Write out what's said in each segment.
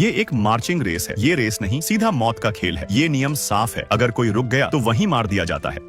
ये एक marching race है, ये रेस नहीं, सीधा मौत का खेल है। ये नियम साफ है, अगर कोई रुक गया तो वहीं मार दिया जाता है।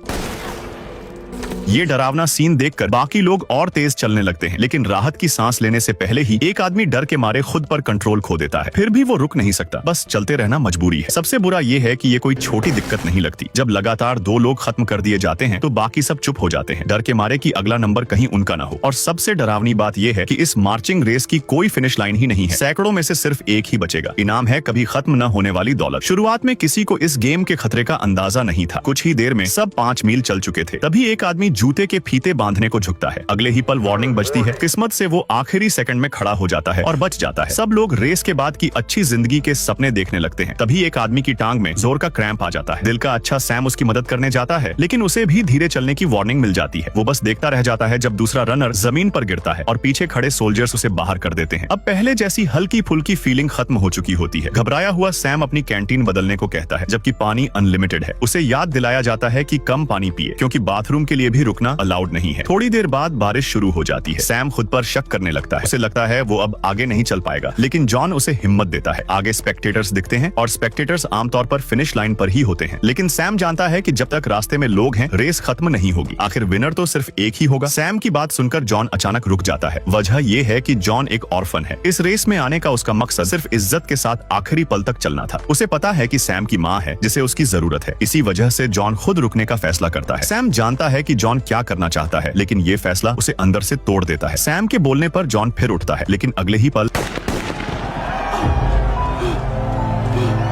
ये डरावना सीन देखकर बाकी लोग और तेज चलने लगते हैं, लेकिन राहत की सांस लेने से पहले ही एक आदमी डर के मारे खुद पर कंट्रोल खो देता है। फिर भी वो रुक नहीं सकता, बस चलते रहना मजबूरी है। सबसे बुरा ये है कि ये कोई छोटी दिक्कत नहीं लगती। जब लगातार 2 लोग खत्म कर दिए जाते हैं तो बाकी सब चुप हो जाते हैं, डर के मारे कि अगला नंबर कहीं उनका ना हो। और सबसे डरावनी बात यह है कि इस मार्चिंग रेस की कोई फिनिश लाइन ही नहीं है। सैकड़ों में से सिर्फ एक ही बचेगा। इनाम है कभी खत्म न होने वाली दौलत। शुरुआत में किसी को इस गेम के खतरे का अंदाजा नहीं था। कुछ ही देर में सब 5 मील चल चुके थे। तभी एक आदमी जूते के फीते बांधने को झुकता है। अगले ही पल वार्निंग बजती है। किस्मत से वो आखिरी सेकंड में खड़ा हो जाता है और बच जाता है। सब लोग रेस के बाद की अच्छी जिंदगी के सपने देखने लगते हैं। तभी एक आदमी की टांग में जोर का क्रैम्प आ जाता है। दिल का अच्छा सैम उसकी मदद करने जाता है, लेकिन उसे भी धीरे चलने की वार्निंग मिल जाती है। वो बस देखता रह जाता है जब दूसरा रनर जमीन पर गिरता है और पीछे खड़े सोल्जर्स उसे बाहर कर देते हैं। अब पहले जैसी हल्की फुल्की फीलिंग खत्म हो चुकी होती है। घबराया हुआ सैम अपनी कैंटीन बदलने को कहता है, जबकि पानी अनलिमिटेड है। उसे याद दिलाया जाता है कि कम पानी पिए, क्योंकि बाथरूम के लिए भी रुकना अलाउड नहीं है। थोड़ी देर बाद बारिश शुरू हो जाती है। सैम खुद पर शक करने लगता है। उसे लगता है वो अब आगे नहीं चल पाएगा, लेकिन जॉन उसे हिम्मत देता है। आगे स्पेक्टेटर्स दिखते हैं और स्पेक्टेटर्स आमतौर पर फिनिश लाइन पर ही होते हैं, लेकिन सैम जानता है कि जब तक रास्ते में लोग हैं रेस खत्म नहीं होगी। आखिर विनर तो सिर्फ एक ही होगा। सैम की बात सुनकर जॉन अचानक रुक जाता है। वजह ये है कि जॉन एक ऑर्फन है। इस रेस में आने का उसका मकसद सिर्फ इज्जत के साथ आखिरी पल तक चलना था। उसे पता है कि सैम की माँ है जिसे उसकी जरूरत है। इसी वजह से जॉन खुद रुकने का फैसला करता है। सैम जानता है कि जॉन क्या करना चाहता है, लेकिन ये फैसला उसे अंदर से तोड़ देता है। सैम के बोलने पर जॉन फिर उठता है, लेकिन अगले ही पल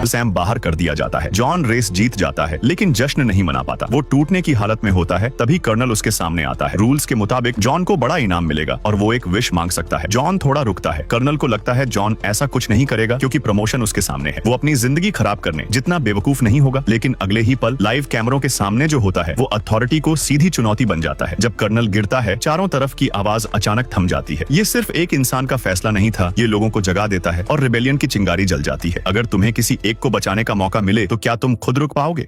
सैम बाहर कर दिया जाता है। जॉन रेस जीत जाता है, लेकिन जश्न नहीं मना पाता। वो टूटने की हालत में होता है। तभी कर्नल उसके सामने आता है। रूल्स के मुताबिक जॉन को बड़ा इनाम मिलेगा और वो एक विश मांग सकता है। जॉन थोड़ा रुकता है। कर्नल को लगता है जॉन ऐसा कुछ नहीं करेगा, क्योंकि प्रमोशन उसके सामने है। वो अपनी जिंदगी खराब करने जितना बेवकूफ नहीं होगा। लेकिन अगले ही पल लाइव कैमरों के सामने जो होता है वो अथॉरिटी को सीधी चुनौती बन जाता है। जब कर्नल गिरता है, चारों तरफ की आवाज अचानक थम जाती है। ये सिर्फ एक इंसान का फैसला नहीं था, ये लोगों को जगा देता है और रिबेलियन की चिंगारी जल जाती है। अगर तुम्हें किसी एक को बचाने का मौका मिले तो क्या तुम खुद रुक पाओगे?